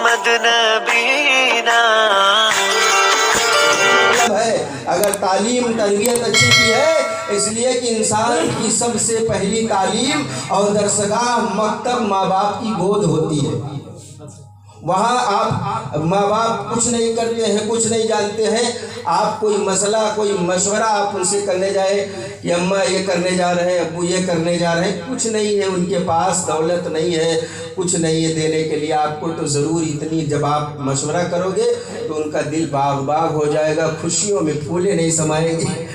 محمد نبینا ہے اگر تعلیم تربیت اچھی کی ہے اس لیے کہ انسان کی سب سے پہلی تعلیم اور درسگاہ مکتب ماں باپ کی گود ہوتی ہے۔ وہاں آپ ماں باپ کچھ نہیں کرتے ہیں، کچھ نہیں جانتے ہیں، آپ کوئی مسئلہ کوئی مشورہ آپ ان سے کرنے جائے کہ اماں یہ کرنے جا رہے ہیں، ابو یہ کرنے جا رہے ہیں، کچھ نہیں ہے ان کے پاس، دولت نہیں ہے، کچھ نہیں ہے دینے کے لیے آپ کو، تو ضرور اتنی جب آپ مشورہ کرو گے تو ان کا دل باغ باغ ہو جائے گا، خوشیوں میں پھولے نہیں سمائیں گے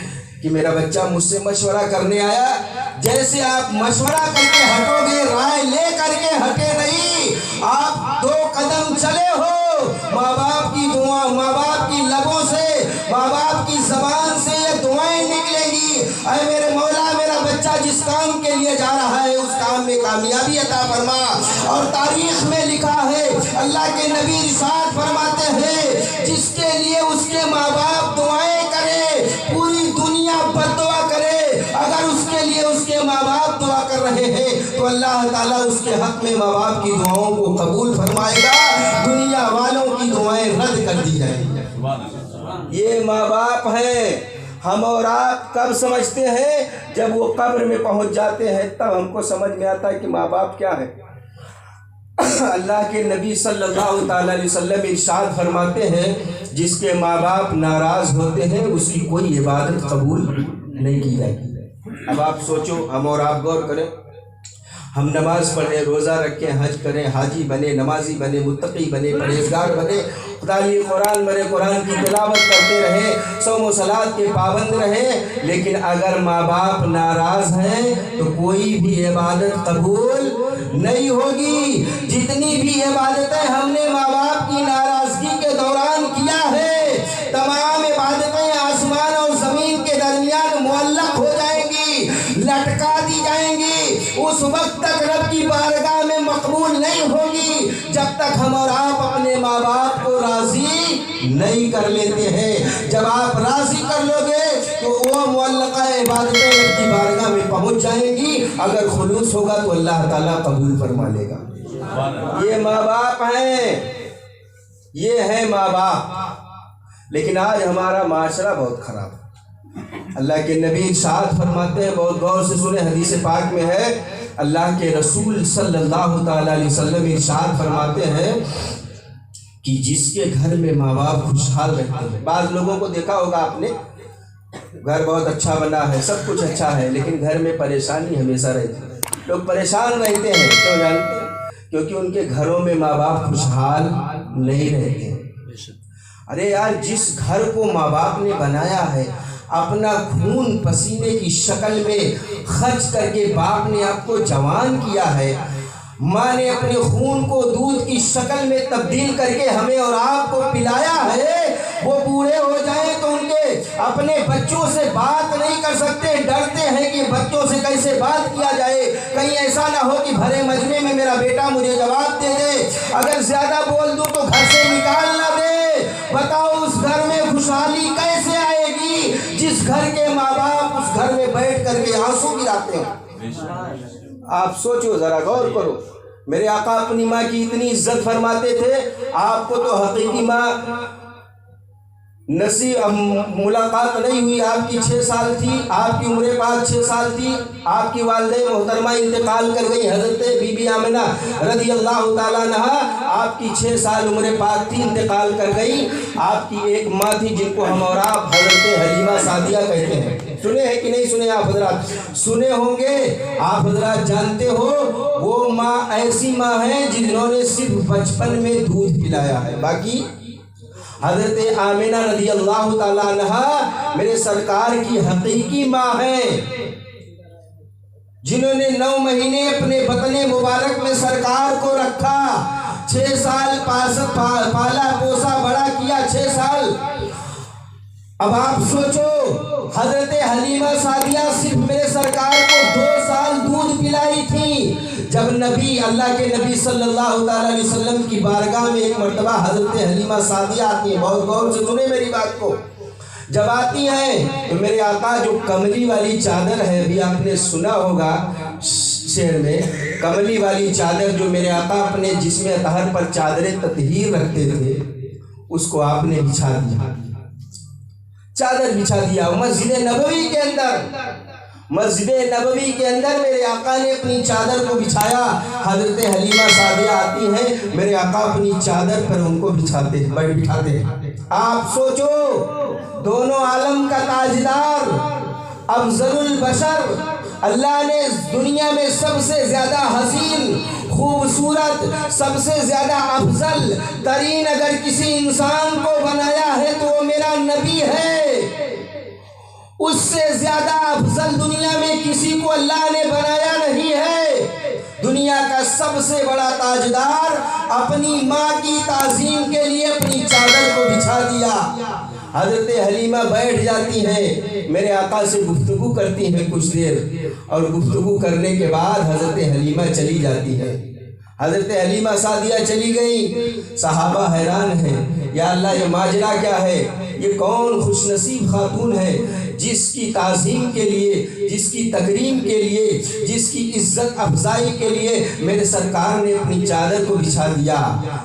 کہ میرا بچہ مجھ سے مشورہ کرنے آیا۔ جیسے آپ مشورہ کر کے ہٹو گے، رائے لے کر کے ہٹے نہیں، آپ 2 قدم چلے ہو، ماں باپ کی دعا، ماں باپ کی لبوں سے، ماں باپ کی زبان سے یہ دعائیں نکلیں گی، اے میرے مولا میرا بچہ جس کام کے لیے جا رہا ہے اس کام میں کامیابی عطا فرما۔ اور تاریخ میں لکھا ہے، اللہ کے نبی ارشاد فرماتے ہیں جس کے لیے اس کے ماں باپ دعائیں کرے پوری دنیا بد دعا کرے، اگر اس کے لیے اس کے ماں باپ دعا کر رہے ہیں تو اللہ تعالیٰ اس کے حق میں ماں باپ کی دعاؤں کو قبول فرمائے گا، دنیا والوں کی دعائیں رد کر دی جائیں گی۔ یہ ماں باپ ہیں، ہم اور آپ کب سمجھتے ہیں؟ جب وہ قبر میں پہنچ جاتے ہیں تب ہم کو سمجھ میں آتا ہے کہ ماں باپ کیا ہے۔ اللہ کے نبی صلی اللہ تعالیٰ علیہ وسلم ارشاد فرماتے ہیں جس کے ماں باپ ناراض ہوتے ہیں اس کی کوئی عبادت قبول نہیں کی جاتی۔ اب آپ سوچو، ہم اور آپ غور کریں، ہم نماز پڑھیں، روزہ رکھیں، حج کریں، حاجی بنے، نمازی بنے، متقی بنے، پرہیزگار بنے، تعلیم قرآن بنے، قرآن کی تلاوت کرتے رہیں، صوم و صلات کے پابند رہیں، لیکن اگر ماں باپ ناراض ہیں تو کوئی بھی عبادت قبول نہیں ہوگی۔ جتنی بھی عبادتیں ہم نے ماں باپ کی ناراضگی کے دوران کیا ہے، تمام عبادتیں آسمان اور زمین کے درمیان معلق ہو جائیں گی، لٹکا دی جائیں گی، اس وقت تک رب کی بارگاہ میں مقبول نہیں ہوگی جب تک ہم اور آپ اپنے ماں باپ کو راضی نہیں کر لیتے ہیں۔ جب آپ راضی کر لو گے تو وہ معلقہ عبادتیں رب کی بارگاہ میں پہنچ جائیں گی، اگر خلوص ہوگا تو اللہ تعالیٰ قبول فرما لے گا۔ یہ ماں باپ ہیں، یہ ہیں ماں باپ، لیکن آج ہمارا معاشرہ بہت خراب ہے۔ اللہ کے نبی ارشاد فرماتے ہیں، بہت غور سے سنیں، حدیث پاک میں ہے، اللہ کے رسول صلی اللہ تعالیٰ علیہ وسلم ارشاد فرماتے ہیں کہ جس کے گھر میں ماں باپ خوشحال رہتے ہیں۔ بعض لوگوں کو دیکھا ہوگا آپ نے، گھر بہت اچھا بنا ہے، سب کچھ اچھا ہے، لیکن گھر میں پریشانی ہمیشہ رہتی ہے، لوگ پریشان رہتے ہیں، کیوں جانتے ہیں؟ کیونکہ ان کے گھروں میں ماں باپ خوشحال نہیں رہتے ہیں۔ ارے یار، جس گھر کو ماں باپ نے بنایا ہے، اپنا خون پسینے کی شکل میں خرچ کر کے باپ نے آپ کو جوان کیا ہے، ماں نے اپنے خون کو دودھ کی شکل میں تبدیل کر کے ہمیں اور آپ کو پلایا ہے، وہ بوڑھے ہو جائیں تو ان کے اپنے بچوں سے بات نہیں کر سکتے، ڈرتے ہیں کہ بچوں سے کیسے بات کیا جائے، کہیں ایسا نہ ہو کہ بھرے مجمع میں میرا بیٹا مجھے جواب دے دے، اگر زیادہ بول دوں تو گھر سے نکال نہ دے۔ بتاؤ اس گھر میں خوشحالی کیسے آئے گی جس گھر کے ماں باپ اس گھر میں بیٹھ کر کے آنسو گراتے ہیں؟ آپ سوچو، ذرا غور کرو۔ میرے آقا اپنی ماں کی اتنی عزت فرماتے تھے، آپ کو تو حقیقی ماں ملاقات نہیں ہوئی، آپ کی 6 سال تھی، آپ کی عمر پاک 6 سال تھی، آپ کی والدہ محترمہ انتقال کر گئی، حضرت بی بی آمنہ رضی اللہ تعالیٰ عنہ، آپ کی 6 سال عمر پاک تھی، انتقال کر گئی۔ آپ کی ایک ماں تھی جن کو ہم اور آپ حضرت حلیمہ سعدیہ کہتے ہیں، سنے ہیں کہ نہیں سنے؟ آپ حضرات سنے ہوں گے، آپ حضرات جانتے ہو، وہ ماں ایسی ماں ہیں جنہوں نے صرف بچپن میں دودھ پلایا ہے، باقی حضرت آمنہ رضی اللہ تعالیٰ عنہ میرے سرکار کی حقیقی ماں ہیں، جنہوں نے 9 مہینے اپنے بطن مبارک میں سرکار کو رکھا، 6 سال پالا پوسا بڑا کیا، 6 سال۔ اب آپ سوچو، حضرت حلیمہ سعدیہ صرف میرے سرکار کو 2 سال دودھ پلائی تھی، جب نبی اللہ کے نبی صلی اللہ تعالیٰ علیہ وسلم کی بارگاہ میں ایک مرتبہ حضرت حلیمہ سعدیہ آتی ہیں، بہت غور سے سنیں میری بات کو، جب آتی ہیں تو میرے آقا جو کملی والی چادر ہے، ابھی آپ نے سنا ہوگا شعر میں، کملی والی چادر جو میرے آقا اپنے جسم اطہر پر چادر تطہیر رکھتے تھے، اس کو آپ نے بچھا دیا، چادر بچھا دیا۔ مسجد نبوی کے اندر میرے آقا نے اپنی چادر کو بچھایا۔ حضرت حلیمہ سعدیہ آتی ہیں، میرے آقا اپنی چادر پر ان کو بچھاتے ہیں۔ آپ سوچو، دونوں عالم کا تاجدار، افضل البشر، اللہ نے دنیا میں سب سے زیادہ حسین، خوبصورت، سب سے زیادہ افضل ترین اگر کسی انسان کو بنایا ہے تو وہ میرا نبی ہے۔ اس سے زیادہ افضل دنیا میں کسی کو اللہ نے بنایا نہیں ہے۔ دنیا کا سب سے بڑا تاجدار اپنی ماں کی تعظیم کے لیے اپنی چادر کو بچھا دیا۔ حضرت حلیمہ بیٹھ جاتی ہیں، میرے آقا سے گفتگو کرتی ہیں کچھ دیر، اور گفتگو کرنے کے بعد حضرت حلیمہ چلی جاتی ہے۔ حضرت حلیمہ سعدیہ چلی گئی، صحابہ حیران ہیں، یا اللہ یہ ماجرا کیا ہے؟ یہ کون خوش نصیب خاتون ہے جس کی تعظیم کے لیے، جس کی تکریم کے لیے، جس کی عزت افزائی کے لیے میرے سرکار نے اپنی چادر کو بچھا دیا،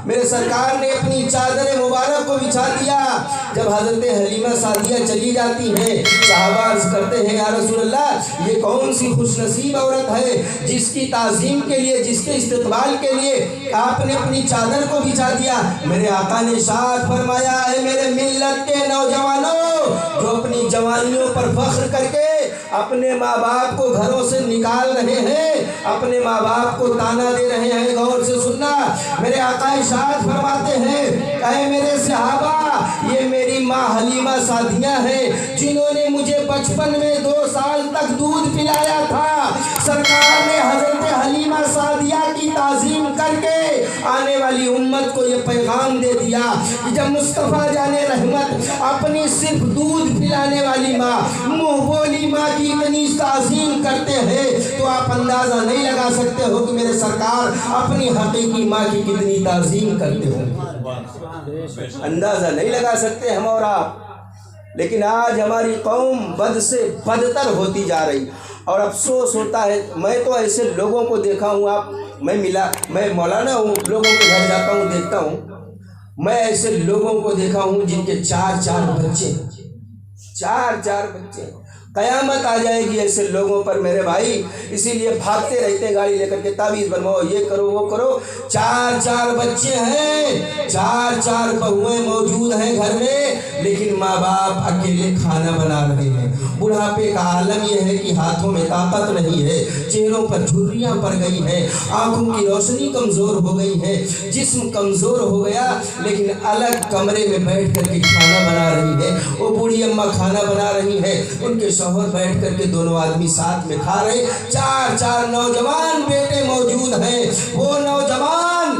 میرے سرکار نے اپنی چادر مبارک کو بچھا دیا۔ جب حضرت حلیمہ سعدیہ چلی جاتی ہیں، صحابہ عرض کرتے ہیں، یا رسول اللہ یہ کون سی خوش نصیب عورت ہے جس کی تعظیم کے لیے، جس کے استقبال کے لیے آپ نے اپنی چادر کو بچھا دیا؟ میرے آقا نے ارشاد فرمایا، ہے میرے ملت کے نوجوانوں جو اپنی جوانیوں پر فخر کر کے اپنے ماں باپ کو گھروں سے نکال رہے ہیں، اپنے ماں باپ کو تانا دے رہے ہیں، غور سے سننا، میرے آقا ارشاد فرماتے ہیں، اے میرے صحابہ یہ میری ماں حلیمہ سعدیہ ہیں جنہوں نے مجھے بچپن میں 2 سال تک دودھ پلایا تھا۔ سرکار نے حضرت حلیمہ سعدیہ کی تعظیم کر کے آنے والی امت کو یہ پیغام دے دیا کہ جب مصطفیٰ جان رحمت اپنی صرف دودھ پلانے والی ماں، منہ بولی ماں کی اتنی تعظیم کرتے ہیں تو آپ اندازہ نہیں لگا سکتے ہو کہ میرے سرکار اپنی حقیقی ماں کی کتنی تعظیم کرتے ہو، اندازہ نہیں لگا سکتے ہم اور آپ۔ لیکن آج ہماری قوم بد سے بدتر ہوتی جا رہی، اور افسوس ہوتا ہے، میں تو ایسے لوگوں کو دیکھا ہوں، میں مولانا ہوں، لوگوں کے گھر جاتا ہوں، دیکھتا ہوں، میں ایسے لوگوں کو دیکھا ہوں جن کے 4 بچے، 4 بچے۔ قیامت آ جائے گی ایسے لوگوں پر میرے بھائی، اسی لیے بھاگتے رہتے ہیں گاڑی لے کر کے، تعویذ بنواؤ، یہ کرو وہ کرو۔ 4 بچے ہیں، 4 بہویں موجود ہیں گھر میں، لیکن ماں باپ اکیلے کھانا بنا رہے ہیں۔ بڑھاپے کا عالم یہ ہے کہ ہاتھوں میں طاقت نہیں ہے، چہروں پر جھریاں پڑ گئی ہیں، آنکھوں کی روشنی کمزور ہو گئی ہے، جسم کمزور ہو گیا، لیکن الگ کمرے میں بیٹھ کر کے کھانا بنا رہی ہے۔ وہ بوڑھی اماں کھانا بنا رہی ہے، ان کے شوہر بیٹھ کر کے دونوں آدمی ساتھ میں کھا رہے۔ 4 نوجوان بیٹے موجود ہیں، وہ نوجوان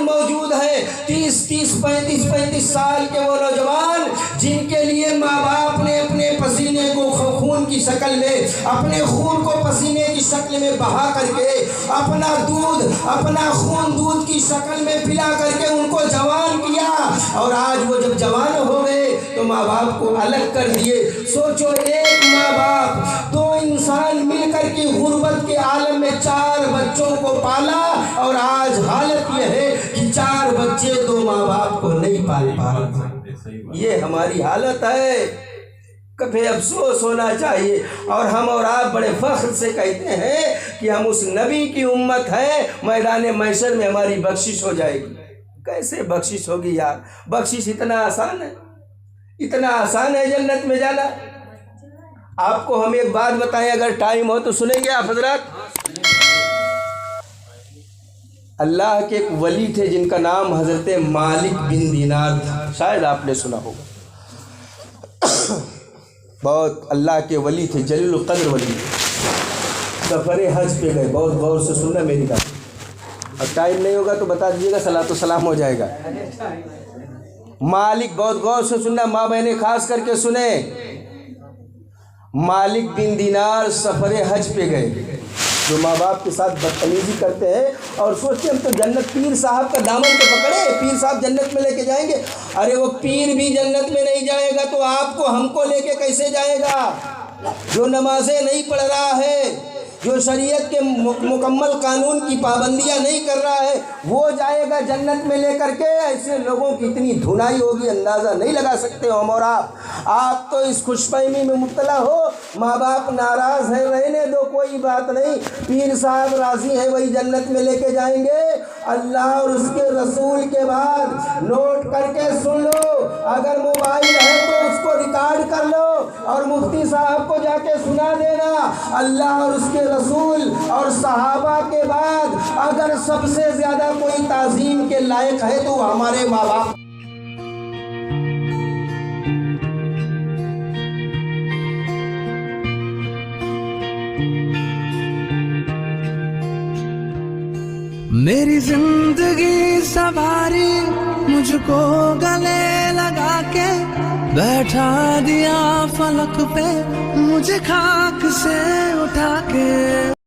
موجود ہیں، 35 سال کے وہ نوجوان جن کے لیے ماں باپ نے اپنے پسینے کو خون کی شکل میں، اپنے خون کو پسینے کی شکل میں بہا کر کے، اپنا دودھ، اپنا خون دودھ کی شکل میں پلا کر کے ان کو جوان کیا، اور آج وہ جب جوان ہو گئے تو ماں باپ کو الگ کر دیے۔ سوچو، ایک ماں باپ 2 انسان مل کر کے غربت کے عالم میں 4 بچوں کو پالا، اور آج حالت یہ ہے کہ 4 بچے 2 ماں باپ کو نہیں پال پا رہے۔ یہ ہماری حالت ہے، کبھی افسوس ہونا چاہیے۔ اور ہم اور آپ بڑے فخر سے کہتے ہیں کہ ہم اس نبی کی امت ہیں، میدان محشر میں ہماری بخشش ہو جائے گی۔ کیسے بخشش ہوگی یار؟ بخشش اتنا آسان ہے، اتنا آسان ہے جنت میں جانا؟ آپ کو ہم ایک بات بتائیں، اگر ٹائم ہو تو سنیں گے آپ حضرات؟ اللہ کے ایک ولی تھے جن کا نام حضرت مالک بن دینار تھا، شاید آپ نے سنا ہوگا۔ بہت اللہ کے ولی تھے، جلیل القدر ولی، سفر حج پہ گئے۔ بہت غور سے سننا میری بات، اور ٹائم نہیں ہوگا تو بتا دیجیے گا، صلاۃ و سلام ہو جائے گا۔ مالک، بہت غور سے سننا، ماں بہنیں خاص کر کے سنیں۔ مالک بن دینار سفر حج پہ گئے، جو ماں باپ کے ساتھ بدتمیزی کرتے ہیں اور سوچتے ہیں ہم تو جنت پیر صاحب کا دامن تو پکڑے، پیر صاحب جنت میں لے کے جائیں گے۔ ارے وہ پیر بھی جنت میں نہیں جائے گا تو آپ کو ہم کو لے کے کیسے جائے گا؟ جو نمازیں نہیں پڑھ رہا ہے، جو شریعت کے مکمل قانون کی پابندیاں نہیں کر رہا ہے، وہ جائے گا جنت میں لے کر کے؟ ایسے لوگوں کی اتنی دھنائی ہوگی اندازہ نہیں لگا سکتے ہم اور آپ تو اس خوش فہمی میں مبتلا ہو ماں باپ ناراض ہیں، رہنے دو، کوئی بات نہیں، پیر صاحب راضی ہیں وہی جنت میں لے کے جائیں گے۔ اللہ اور اس کے رسول کے بعد نوٹ کر کے سن لو، اگر موبائل ہے تو اس کو ریکارڈ کر لو اور مفتی صاحب کو جا کے سنا دینا، اللہ اور اس کے رسول اور صحابہ کے بعد اگر سب سے زیادہ کوئی تعظیم کے لائق ہے تو وہ ہمارے ماں باپ۔ میری زندگی سواری مجھ کو گلے لگا کے بیٹھا دیا فلک پہ، مجھے خاک سے اٹھا کے۔